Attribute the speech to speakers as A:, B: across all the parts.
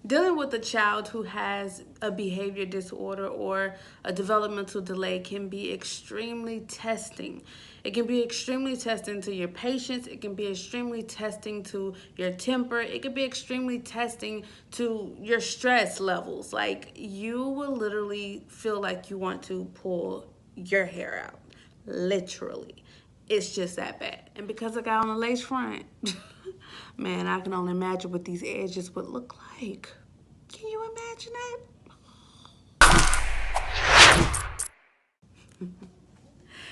A: Dealing with a child who has a behavior disorder or a developmental delay can be extremely testing. It can be extremely testing to your patience. It can be extremely testing to your temper. It can be extremely testing to your stress levels. Like, you will literally feel like you want to pull your hair out. Literally. It's just that bad. And because I got on a lace front, man, I can only imagine what these edges would look like. Can you imagine that?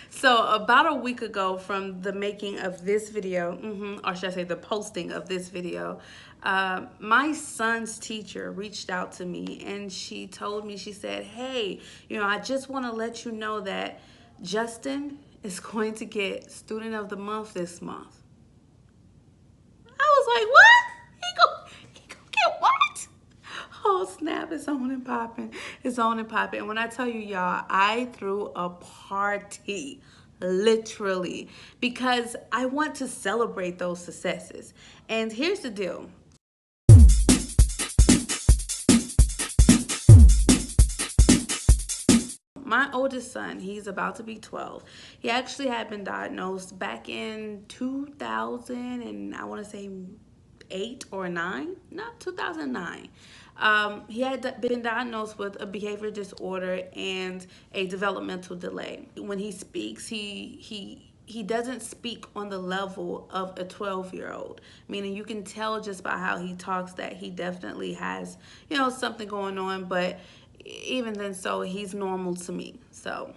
A: So about a week ago from the making of this video, or should I say the posting of this video, my son's teacher reached out to me and she told me, she said, hey, I just want to let you know that Justin is going to get Student of the Month this month. I was like, what? He go get what? Oh snap, it's on and popping. It's on and popping. And when I tell you, y'all, I threw a party, literally, because I want to celebrate those successes. And here's the deal. My oldest son, he's about to be 12. He actually had been diagnosed back in 2000, and I want to say 8 or 9, no, 2009. He had been diagnosed with a behavior disorder and a developmental delay. When he speaks, he doesn't speak on the level of a 12-year-old, meaning you can tell just by how he talks that he definitely has, something going on, but even then, so he's normal to me. So,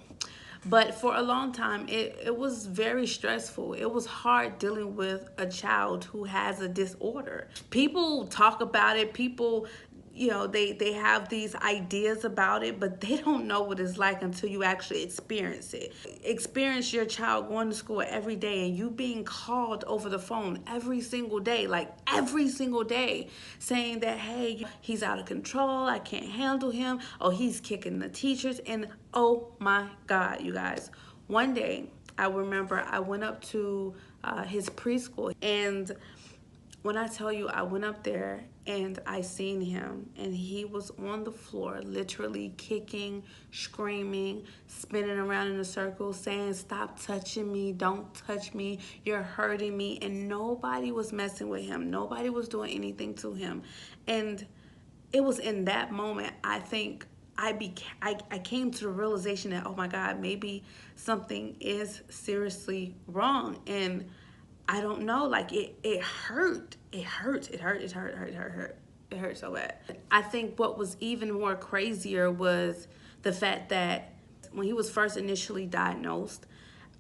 A: but for a long time, it was very stressful. It was hard dealing with a child who has a disorder. People talk about it. People, they have these ideas about it, but they don't know what it's like until you actually experience it. Experience your child going to school every day and you being called over the phone every single day, like every single day, saying that, hey, he's out of control, I can't handle him, oh, he's kicking the teachers. And oh my God, you guys, one day I remember I went up to his preschool, and when I tell you, I went up there and I seen him, and he was on the floor literally kicking, screaming, spinning around in a circle, saying, stop touching me, don't touch me, you're hurting me. And nobody was messing with him. Nobody was doing anything to him. And it was in that moment, I think, I came to the realization that, oh my God, maybe something is seriously wrong. And I don't know, like it hurt. It hurt. It hurt. It hurt. It hurt. It hurt. It hurt so bad. I think what was even more crazier was the fact that when he was first initially diagnosed,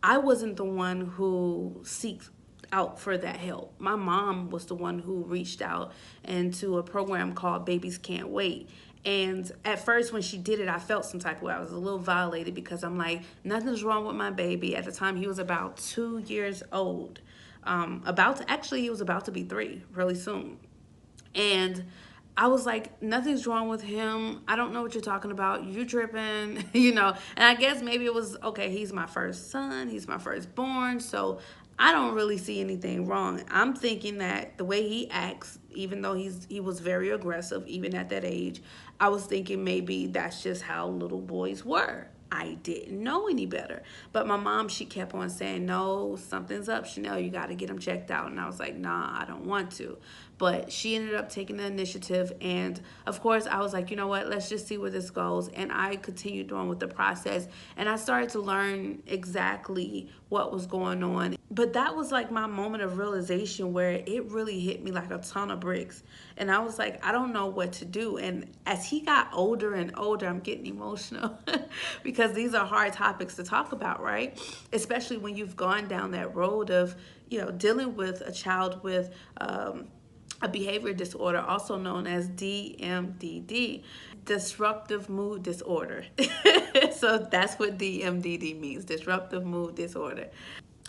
A: I wasn't the one who seeked out for that help. My mom was the one who reached out into a program called Babies Can't Wait. And at first, when she did it, I felt some type of way. I was a little violated because I'm like, nothing's wrong with my baby. At the time, he was about 2 years old. He was about to be 3 really soon. And I was like, nothing's wrong with him. I don't know what you're talking about. You tripping, And I guess maybe it was, okay, he's my first son. He's my firstborn. So I don't really see anything wrong. I'm thinking that the way he acts, even though he was very aggressive, even at that age, I was thinking maybe that's just how little boys were. I didn't know any better. But my mom, she kept on saying, no, something's up, Chanel. You got to get him checked out. And I was like, nah, I don't want to. But she ended up taking the initiative. And of course, I was like, you know what? Let's just see where this goes. And I continued on with the process. And I started to learn exactly what was going on. But that was like my moment of realization where it really hit me like a ton of bricks. And I was like, I don't know what to do. And as he got older and older, I'm getting emotional because these are hard topics to talk about, right? Especially when you've gone down that road of, dealing with a child with a behavior disorder, also known as DMDD, disruptive mood disorder. So that's what DMDD means, disruptive mood disorder.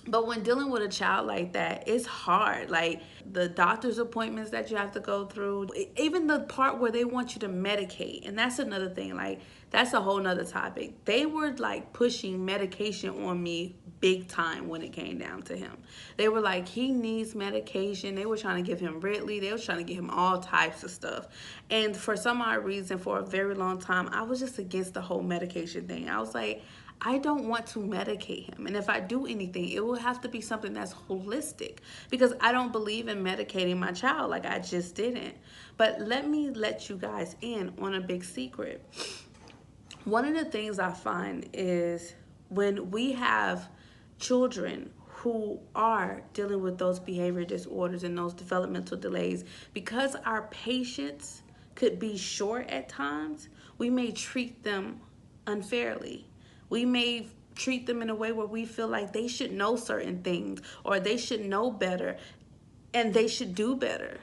A: But when dealing with a child like that, it's hard. Like the doctor's appointments that you have to go through, even the part where they want you to medicate. And that's another thing, like that's a whole nother topic. They were like pushing medication on me big time when it came down to him. They were like, he needs medication. They were trying to give him Ridley. They were trying to give him all types of stuff. And for some odd reason, for a very long time, I was just against the whole medication thing. I was like, I don't want to medicate him. And if I do anything, it will have to be something that's holistic, because I don't believe in medicating my child like I just didn't. But let me let you guys in on a big secret. One of the things I find is when we have children who are dealing with those behavior disorders and those developmental delays, because our patience could be short at times, we may treat them unfairly. We may treat them in a way where we feel like they should know certain things, or they should know better, and they should do better.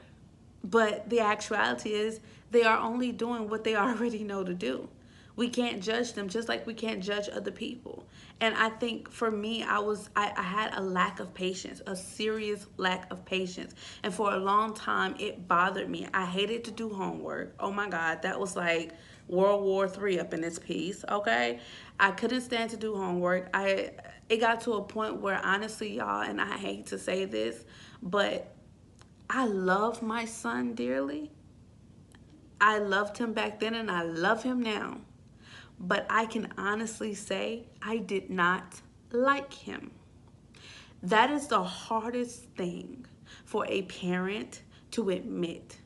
A: But the actuality is they are only doing what they already know to do. We can't judge them just like we can't judge other people. And I think for me, I had a lack of patience, a serious lack of patience. And for a long time, it bothered me. I hated to do homework. Oh my God, that was like World War III up in this piece, okay? I couldn't stand to do homework. It got to a point where, honestly, y'all, and I hate to say this, but I love my son dearly. I loved him back then and I love him now. But I can honestly say I did not like him. That is the hardest thing for a parent to admit.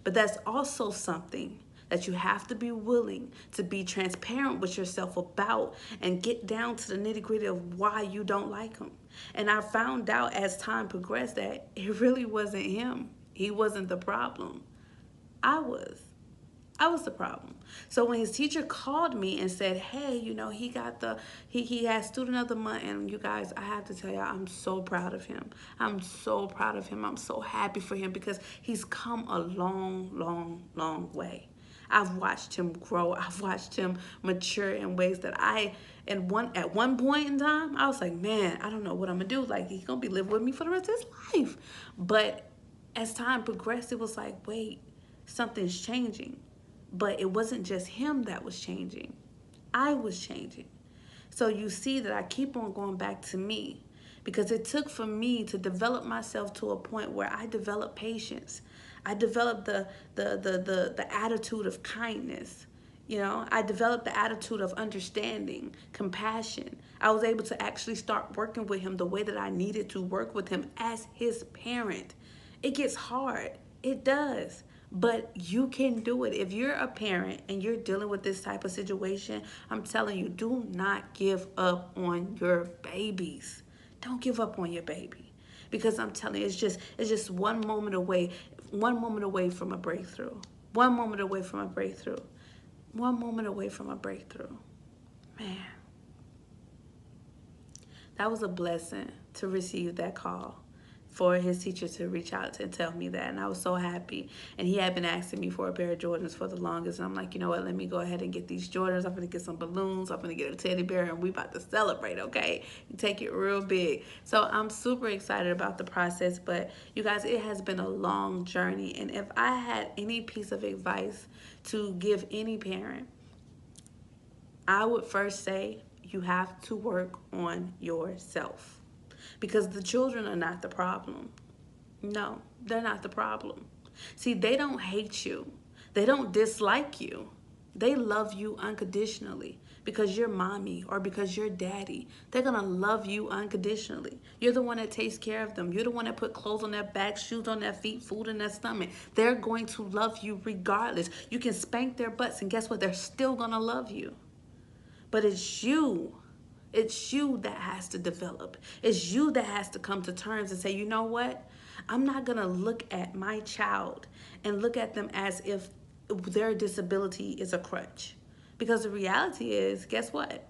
A: But that's also something that you have to be willing to be transparent with yourself about and get down to the nitty-gritty of why you don't like him. And I found out as time progressed that it really wasn't him. He wasn't the problem. I was. I was the problem. So when his teacher called me and said, hey, you know, he has student of the month, and you guys, I have to tell y'all, I'm so proud of him. I'm so proud of him. I'm so happy for him because he's come a long, long, long way. I've watched him grow. I've watched him mature in ways that at one point in time, I was like, man, I don't know what I'm gonna do. Like, he's gonna be living with me for the rest of his life. But as time progressed, it was like, wait, something's changing. But it wasn't just him that was changing. I was changing. So you see that I keep on going back to me, because it took for me to develop myself to a point where I developed patience. I developed the attitude of kindness. You know, I developed the attitude of understanding, compassion. I was able to actually start working with him the way that I needed to work with him as his parent. It gets hard. It does. But you can do it. If you're a parent and you're dealing with this type of situation, I'm telling you, do not give up on your babies. Don't give up on your baby. Because I'm telling you, it's just one moment away from a breakthrough. One moment away from a breakthrough. One moment away from a breakthrough. Man. That was a blessing to receive that call, for his teacher to reach out and tell me that. And I was so happy. And he had been asking me for a pair of Jordans for the longest. And I'm like, you know what? Let me go ahead and get these Jordans. I'm going to get some balloons. I'm going to get a teddy bear. And we about to celebrate, okay? You take it real big. So I'm super excited about the process. But you guys, it has been a long journey. And if I had any piece of advice to give any parent, I would first say you have to work on yourself. Because the children are not the problem. No, they're not the problem. See, they don't hate you. They don't dislike you. They love you unconditionally because you're mommy or because you're daddy. They're going to love you unconditionally. You're the one that takes care of them. You're the one that put clothes on their back, shoes on their feet, food in their stomach. They're going to love you regardless. You can spank their butts and guess what? They're still going to love you. But it's you. It's you that has to develop. It's you that has to come to terms and say, you know what? I'm not going to look at my child and look at them as if their disability is a crutch. Because the reality is, guess what?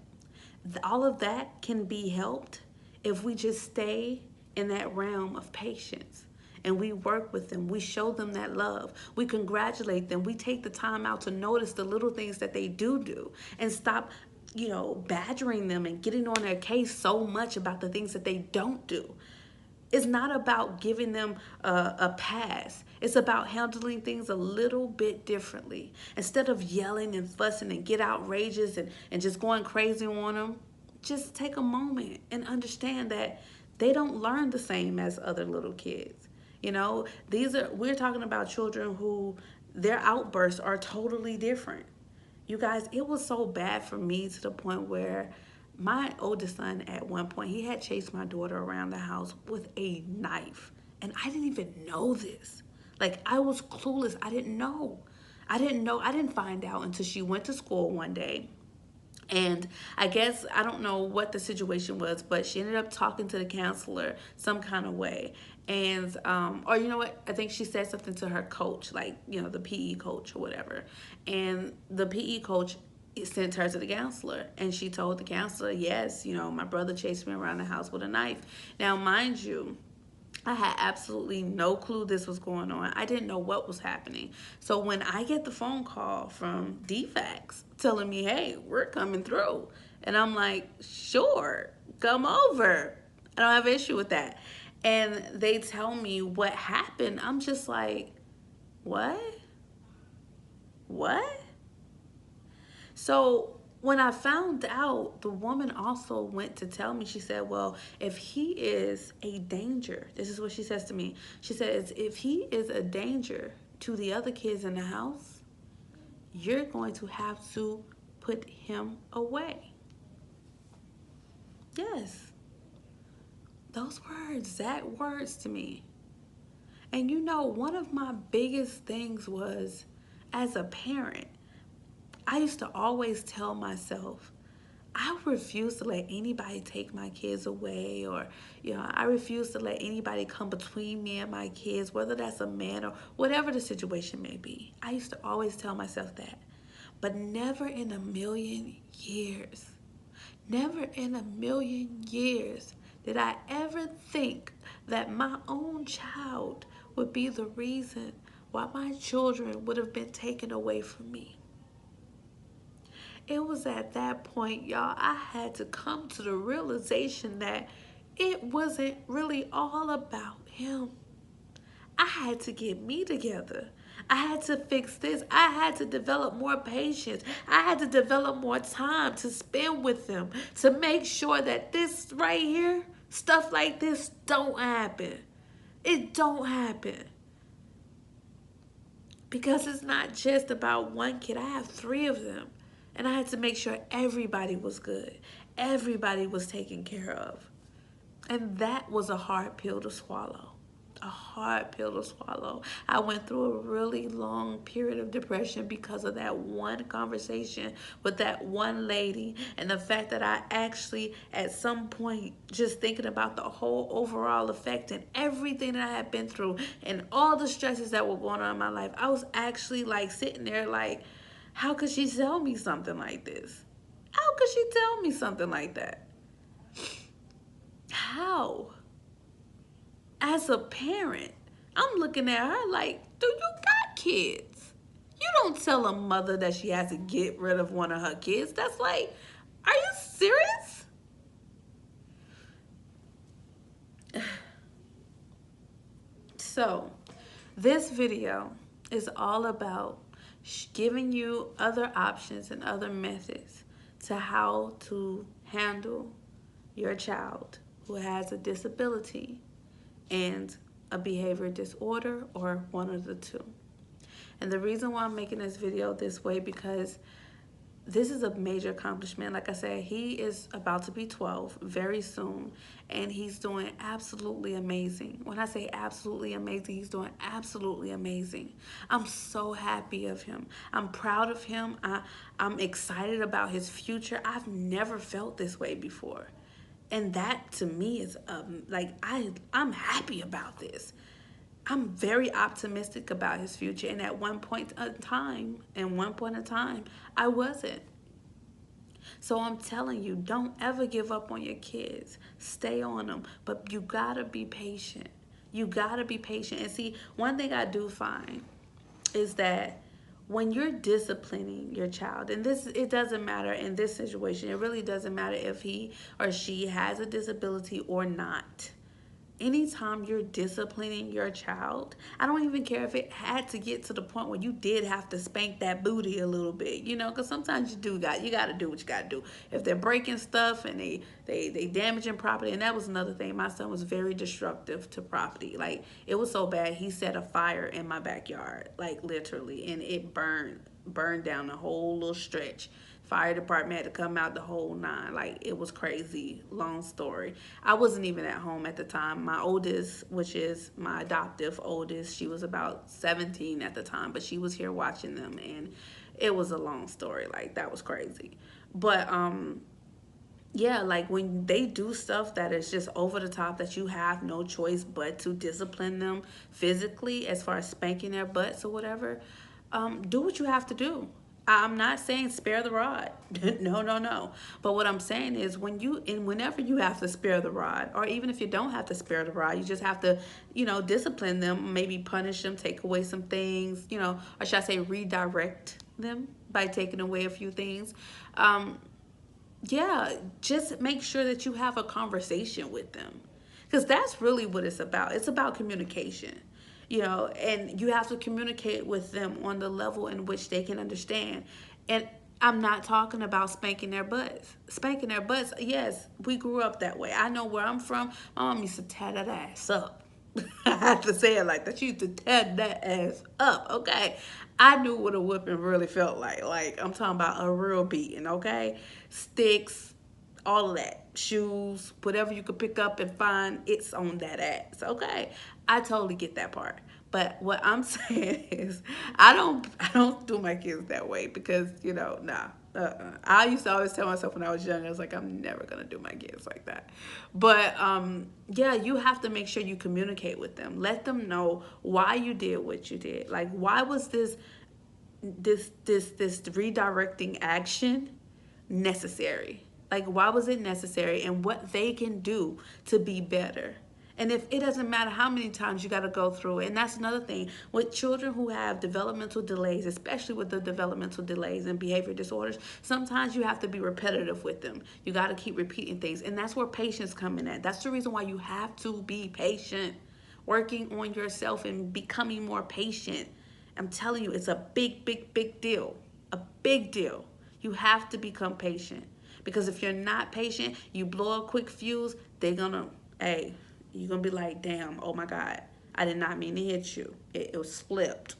A: All of that can be helped if we just stay in that realm of patience. And we work with them. We show them that love. We congratulate them. We take the time out to notice the little things that they do and stop badgering them and getting on their case so much about the things that they don't do. It's not about giving them a pass. It's about handling things a little bit differently. Instead of yelling and fussing and get outrageous and just going crazy on them, just take a moment and understand that they don't learn the same as other little kids. You know, we're talking about children who their outbursts are totally different. You guys, it was so bad for me to the point where my oldest son, at one point, he had chased my daughter around the house with a knife. And I didn't even know this. Like, I was clueless. I didn't know. I didn't know. I didn't find out until she went to school one day. And I guess, I don't know what the situation was, but she ended up talking to the counselor some kind of way. And, or you know what? I think she said something to her coach, like, you know, the PE coach or whatever. And the PE coach sent her to the counselor. And she told the counselor, yes, you know, my brother chased me around the house with a knife. Now, mind you, I had absolutely no clue this was going on. I didn't know what was happening. So when I get the phone call from DFACS telling me, hey, we're coming through. And I'm like, sure, come over. I don't have an issue with that. And they tell me what happened. I'm just like, what? What? So when I found out, the woman also went to tell me, she said, well, if he is a danger, this is what she says to me. She says, if he is a danger to the other kids in the house, you're going to have to put him away. Yes, those words, that words to me. And you know, one of my biggest things was, as a parent, I used to always tell myself, I refuse to let anybody take my kids away, or, you know, I refuse to let anybody come between me and my kids, whether that's a man or whatever the situation may be. I used to always tell myself that. But never in a million years, never in a million years did I ever think that my own child would be the reason why my children would have been taken away from me. It was at that point, y'all, I had to come to the realization that it wasn't really all about him. I had to get me together. I had to fix this. I had to develop more patience. I had to develop more time to spend with them to make sure that this right here, stuff like this, don't happen. It don't happen. Because it's not just about one kid. I have 3 of them. And I had to make sure everybody was good. Everybody was taken care of. And that was a hard pill to swallow. A hard pill to swallow. I went through a really long period of depression because of that one conversation with that one lady, and the fact that I actually, at some point, just thinking about the whole overall effect and everything that I had been through and all the stresses that were going on in my life, I was actually like sitting there like, how could she tell me something like this? How could she tell me something like that? How? As a parent, I'm looking at her like, do you got kids? You don't tell a mother that she has to get rid of one of her kids. That's like, are you serious? So, this video is all about giving you other options and other methods to how to handle your child who has a disability and a behavior disorder, or one of the two. And the reason why I'm making this video this way, because this is a major accomplishment. Like I said, he is about to be 12 very soon, and he's doing absolutely amazing. When I say absolutely amazing, he's doing absolutely amazing. I'm so happy of him. I'm proud of him. I'm excited about his future. I've never felt this way before. And that to me is like, I'm happy about this. I'm very optimistic about his future. And at one point in time, I wasn't. So I'm telling you, don't ever give up on your kids. Stay on them. But you gotta be patient. You gotta be patient. And see, one thing I do find is that when you're disciplining your child, and this, it doesn't matter in this situation, it really doesn't matter if he or she has a disability or not. anytime you're disciplining your child, I don't even care if it had to get to the point where you did have to spank that booty a little bit, because sometimes you got to do what you got to do. If they're breaking stuff and they damaging property, and that was another thing. My son was very destructive to property. Like, it was so bad, he set a fire in my backyard, like literally, and it burned down the whole little stretch. Fire department had to come out, the whole nine. Like, it was crazy. Long story. I wasn't even at home at the time. My oldest, which is my adoptive oldest, she was about 17 at the time, but she was here watching them, and it was a long story. Like, that was crazy. But yeah, like when they do stuff that is just over the top, that you have no choice but to discipline them physically, as far as spanking their butts or whatever, do what you have to do. I'm not saying spare the rod. No, no, no. But what I'm saying is, whenever you have to spare the rod, or even if you don't have to spare the rod, you just have to, discipline them, maybe punish them, take away some things, or should I say redirect them by taking away a few things. Yeah, just make sure that you have a conversation with them, because that's really what it's about. It's about communication, and you have to communicate with them on the level in which they can understand. And I'm not talking about spanking their butts. Spanking their butts, yes, we grew up that way. I know where I'm from, my mom used to tear that ass up. I have to say it like that. She used to tear that ass up, okay? I knew what a whooping really felt like. Like, I'm talking about a real beating, okay? Sticks, all of that. Shoes, whatever you could pick up and find, it's on that ass, okay? I totally get that part. But what I'm saying is, I don't do my kids that way, because, nah. I used to always tell myself when I was young, I was like, I'm never gonna do my kids like that. But yeah, you have to make sure you communicate with them. Let them know why you did what you did. Like, why was this redirecting action necessary? Like, why was it necessary, and what they can do to be better? And if it doesn't matter how many times you got to go through it. And that's another thing with children who have developmental delays, especially with the developmental delays and behavior disorders. Sometimes you have to be repetitive with them. You got to keep repeating things, and that's where patience comes in at. That's the reason why you have to be patient, working on yourself and becoming more patient. I'm telling you, it's a big, big, big deal. A big deal. You have to become patient, because if you're not patient, you blow a quick fuse, they're gonna, hey, you're gonna be like, damn, oh my God, I did not mean to hit you. It was flipped.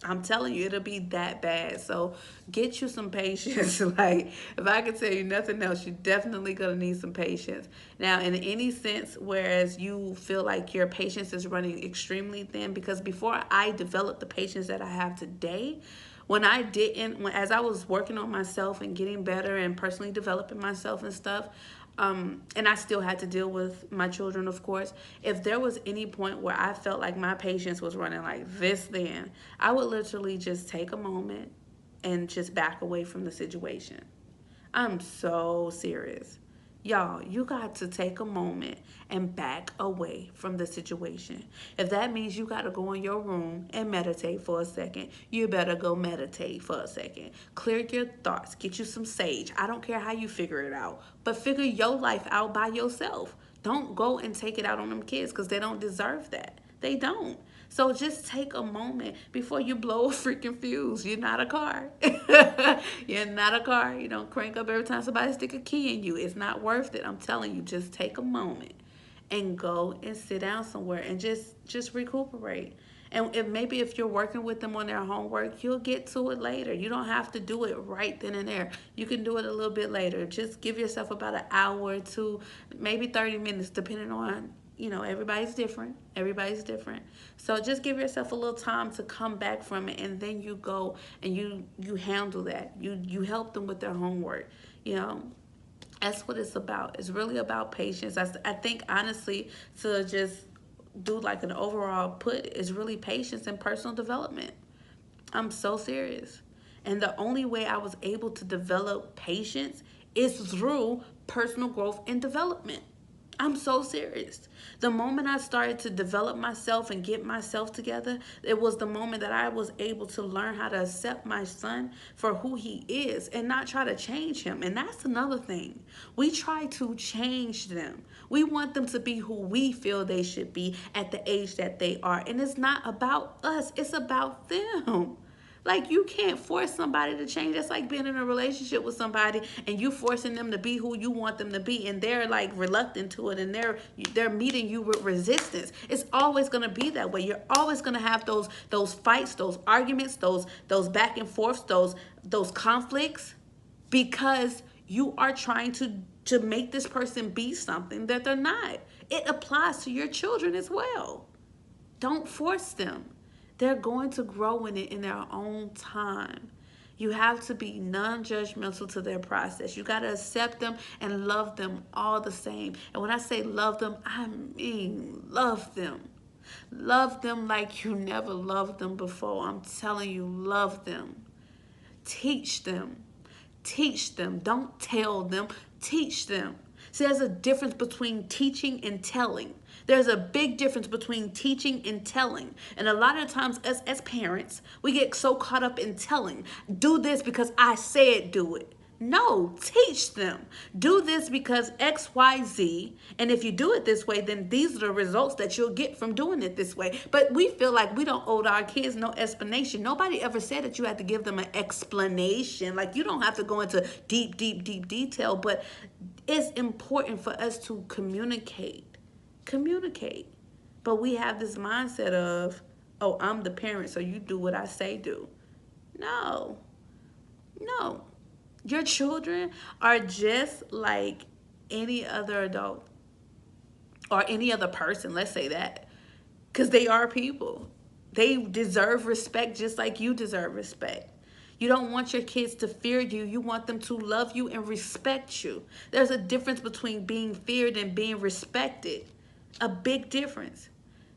A: I'm telling you, it'll be that bad. So get you some patience. Like, if I could tell you nothing else, you're definitely going to need some patience. Now, in any sense, whereas you feel like your patience is running extremely thin, because before I developed the patience that I have today, as I was working on myself and getting better and personally developing myself and stuff, and I still had to deal with my children, of course. If there was any point where I felt like my patience was running like this, then I would literally just take a moment and just back away from the situation. I'm so serious. Y'all, you got to take a moment and back away from the situation. If that means you got to go in your room and meditate for a second, you better go meditate for a second. Clear your thoughts. Get you some sage. I don't care how you figure it out, but figure your life out by yourself. Don't go and take it out on them kids, because they don't deserve that. They don't. So just take a moment before you blow a freaking fuse. You're not a car. You're not a car. You don't crank up every time somebody stick a key in you. It's not worth it. I'm telling you, just take a moment and go and sit down somewhere and just recuperate. And if you're working with them on their homework, you'll get to it later. You don't have to do it right then and there. You can do it a little bit later. Just give yourself about an hour or two, maybe 30 minutes, depending on, everybody's different. Everybody's different. So just give yourself a little time to come back from it, and then you go and you handle that. You help them with their homework. That's what it's about. It's really about patience. I think, honestly, to just do like an overall put, is really patience and personal development. I'm so serious. And the only way I was able to develop patience is through personal growth and development. I'm so serious. The moment I started to develop myself and get myself together, it was the moment that I was able to learn how to accept my son for who he is and not try to change him. And that's another thing. We try to change them. We want them to be who we feel they should be at the age that they are. And it's not about us, it's about them. Like, you can't force somebody to change. That's like being in a relationship with somebody and you forcing them to be who you want them to be, and they're like reluctant to it, and they're meeting you with resistance. It's always going to be that way. You're always going to have those fights, those arguments, those back and forths, those conflicts, because you are trying to make this person be something that they're not. It applies to your children as well. Don't force them. They're going to grow in it in their own time. You have to be non-judgmental to their process. You got to accept them and love them all the same. And when I say love them, I mean love them. Love them like you never loved them before. I'm telling you, love them. Teach them. Teach them. Don't tell them. Teach them. See, there's a difference between teaching and telling. There's a big difference between teaching and telling. And a lot of times as parents, we get so caught up in telling. Do this because I said do it. No, teach them. Do this because X, Y, Z. And if you do it this way, then these are the results that you'll get from doing it this way. But we feel like we don't owe our kids no explanation. Nobody ever said that you had to give them an explanation. Like, you don't have to go into deep detail. But it's important for us to communicate. Communicate. But we have this mindset of, oh, I'm the parent, so you do what I say do. No. No. Your children are just like any other adult or any other person, let's say that, because they are people. They deserve respect just like you deserve respect. You don't want your kids to fear you. You want them to love you and respect you. There's a difference between being feared and being respected. A big difference.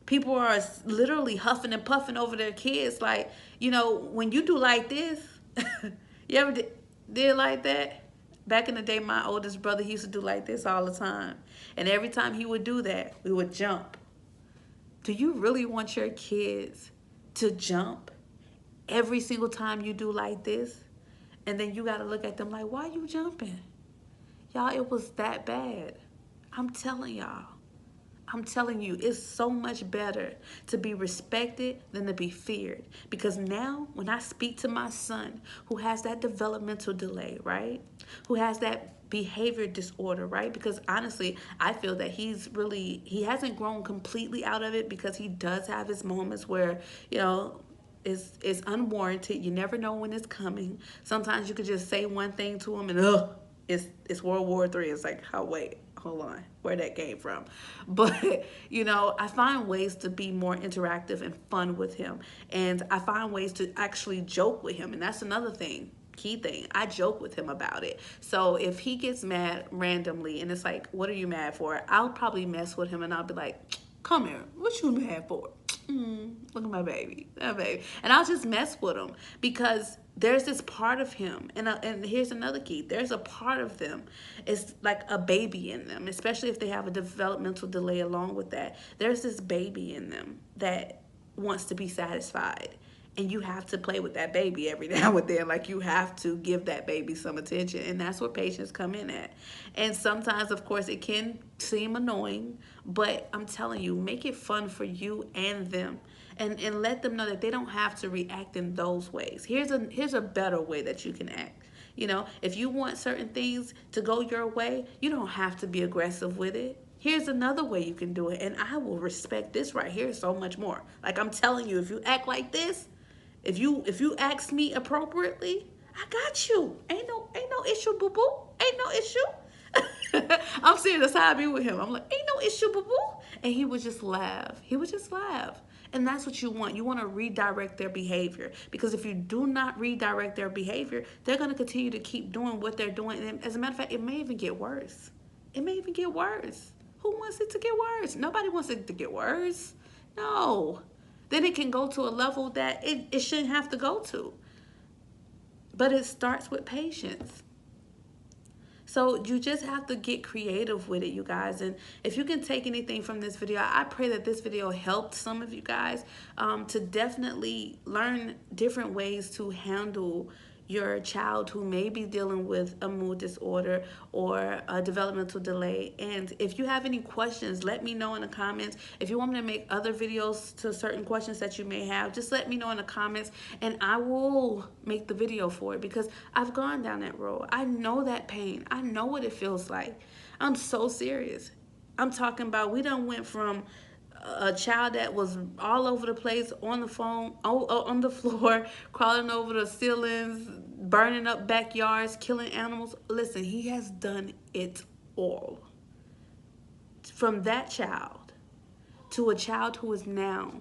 A: People are literally huffing and puffing over their kids. Like, when you do like this, you ever did like that? Back in the day, my oldest brother, he used to do like this all the time. And every time he would do that, we would jump. Do you really want your kids to jump every single time you do like this? And then you got to look at them like, why are you jumping? Y'all, it was that bad. I'm telling y'all. I'm telling you, it's so much better to be respected than to be feared. Because now, when I speak to my son who has that developmental delay, right? Who has that behavior disorder, right? Because honestly, I feel that he hasn't grown completely out of it, because he does have his moments where, it's unwarranted. You never know when it's coming. Sometimes you could just say one thing to him and, it's World War III. It's like, oh, wait. Hold on, where that came from. But, I find ways to be more interactive and fun with him. And I find ways to actually joke with him. And that's another thing, key thing. I joke with him about it. So if he gets mad randomly and it's like, what are you mad for? I'll probably mess with him and I'll be like, come here, what you mad for? Look at my baby, that baby. And I'll just mess with him, because there's this part of him, and here's another key. There's a part of them, it's like a baby in them, especially if they have a developmental delay along with that. There's this baby in them that wants to be satisfied. And you have to play with that baby every now and then. Like, you have to give that baby some attention. And that's where patients come in at. And sometimes, of course, it can seem annoying. But I'm telling you, make it fun for you and them. And let them know that they don't have to react in those ways. Here's a better way that you can act. If you want certain things to go your way, you don't have to be aggressive with it. Here's another way you can do it. And I will respect this right here so much more. Like, I'm telling you, if you act like this, if you ask me appropriately, I got you. Ain't no issue, boo boo. Ain't no issue. I'm serious. That's how I be with him. I'm like, ain't no issue, boo boo. And he would just laugh. He would just laugh. And that's what you want. You want to redirect their behavior. Because if you do not redirect their behavior, they're going to continue to keep doing what they're doing. And as a matter of fact, it may even get worse. It may even get worse. Who wants it to get worse? Nobody wants it to get worse. No. Then it can go to a level that it shouldn't have to go to. But it starts with patience. So you just have to get creative with it, you guys. And if you can take anything from this video, I pray that this video helped some of you guys to definitely learn different ways to handle your child who may be dealing with a mood disorder or a developmental delay. And if you have any questions, let me know in the comments. If you want me to make other videos to certain questions that you may have, just let me know in the comments and I will make the video for it, because I've gone down that road. I know that pain. I know what it feels like. I'm so serious. I'm talking about, we done went from a child that was all over the place, on the phone, on the floor, crawling over the ceilings, burning up backyards, killing animals. Listen, he has done it all. From that child to a child who is now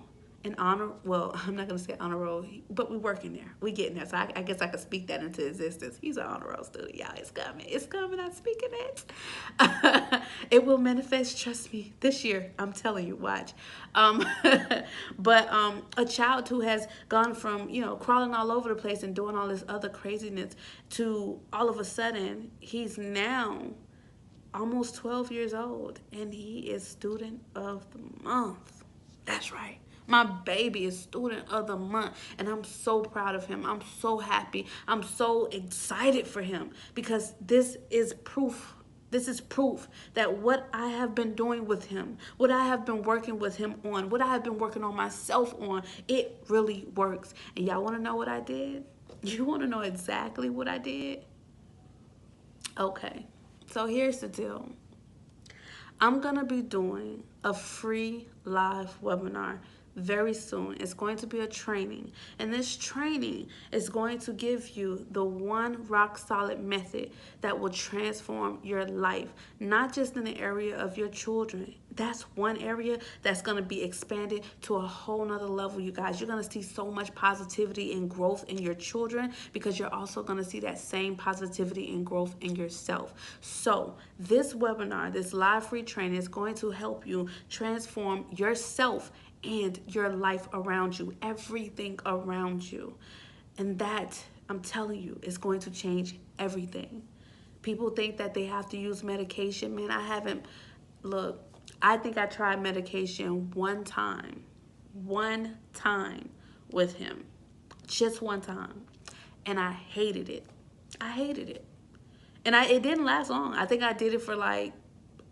A: an honor, well, I'm not going to say honor roll, but we're working there. We getting there. So I guess I could speak that into existence. He's an honor roll student, y'all. It's coming. It's coming. I'm speaking it. It will manifest, trust me, this year. I'm telling you, watch. But a child who has gone from, crawling all over the place and doing all this other craziness to all of a sudden, he's now almost 12 years old and he is student of the month. That's right. My baby is student of the month, and I'm so proud of him. I'm so happy. I'm so excited for him, because this is proof. This is proof that what I have been doing with him, what I have been working with him on, what I have been working on myself on, it really works. And y'all want to know what I did? You want to know exactly what I did? Okay. So here's the deal. I'm going to be doing a free live webinar very soon. It's going to be a training, and this training is going to give you the one rock solid method that will transform your life, not just in the area of your children. That's one area that's going to be expanded to a whole nother level, you guys. You're going to see so much positivity and growth in your children, because you're also going to see that same positivity and growth in yourself. So this webinar, this live free training, is going to help you transform yourself and your life around you, everything around you. And that, I'm telling you, is going to change everything. People think that they have to use medication. Man, I haven't. Look, I think I tried medication one time with him, just one time, and I hated it. I hated it. And it didn't last long. I think I did it for like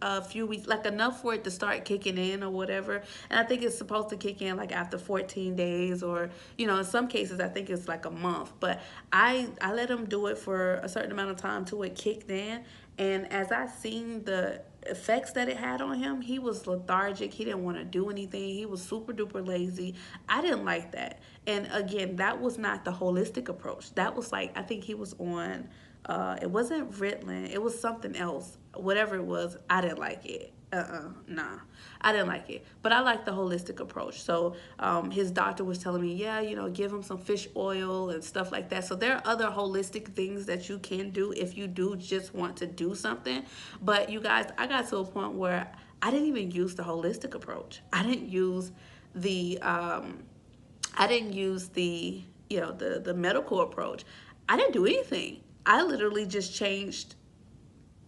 A: a few weeks, like enough for it to start kicking in or whatever. And I think it's supposed to kick in like after 14 days, or in some cases I think it's like a month. But I let him do it for a certain amount of time till it kicked in. And as I seen the effects that it had on him, he was lethargic. He didn't want to do anything. He was super duper lazy. I didn't like that. And again, that was not the holistic approach. That was like, I think he was on it wasn't Ritalin, it was something else. Whatever it was, I didn't like it. Nah, I didn't like it. But I like the holistic approach. So his doctor was telling me, yeah, give him some fish oil and stuff like that. So there are other holistic things that you can do if you do just want to do something. But you guys, I got to a point where I didn't even use the holistic approach. I didn't use the the medical approach. I didn't do anything. I literally just changed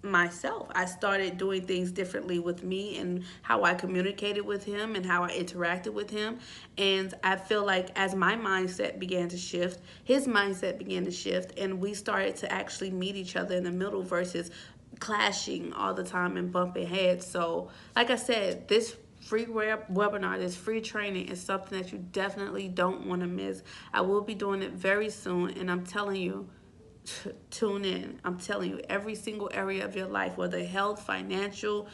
A: myself. I started doing things differently with me and how I communicated with him and how I interacted with him. And I feel like as my mindset began to shift, his mindset began to shift, and we started to actually meet each other in the middle versus clashing all the time and bumping heads. So like I said, this free webinar, this free training is something that you definitely don't want to miss. I will be doing it very soon, and I'm telling you, tune in. I'm telling you, every single area of your life, whether health, financial,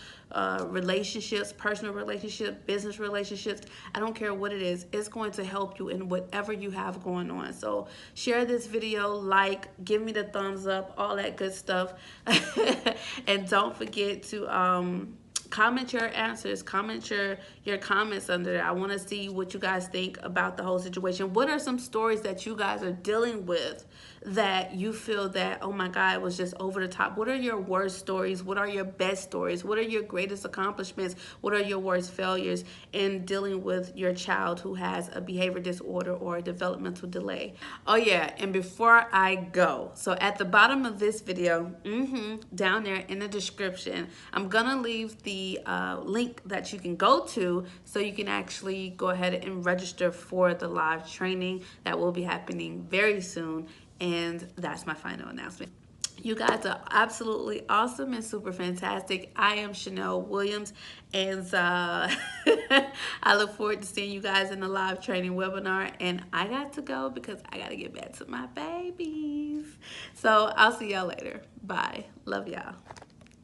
A: relationships, personal relationships, business relationships, I don't care what it is, it's going to help you in whatever you have going on. So share this video, give me the thumbs up, all that good stuff. And don't forget to comment your answers, comment your comments under there. I want to see what you guys think about the whole situation. What are some stories that you guys are dealing with that you feel that, oh my God, it was just over the top? What are your worst stories? What are your best stories? What are your greatest accomplishments? What are your worst failures in dealing with your child who has a behavior disorder or a developmental delay? Oh yeah, and before I go, so at the bottom of this video, down there in the description, I'm gonna leave the link that you can go to so you can actually go ahead and register for the live training that will be happening very soon. And that's my final announcement. You guys are absolutely awesome and super fantastic. I am Chanel Williams, and I look forward to seeing you guys in the live training webinar. And I got to go because I got to get back to my babies. So I'll see y'all later. Bye. Love y'all.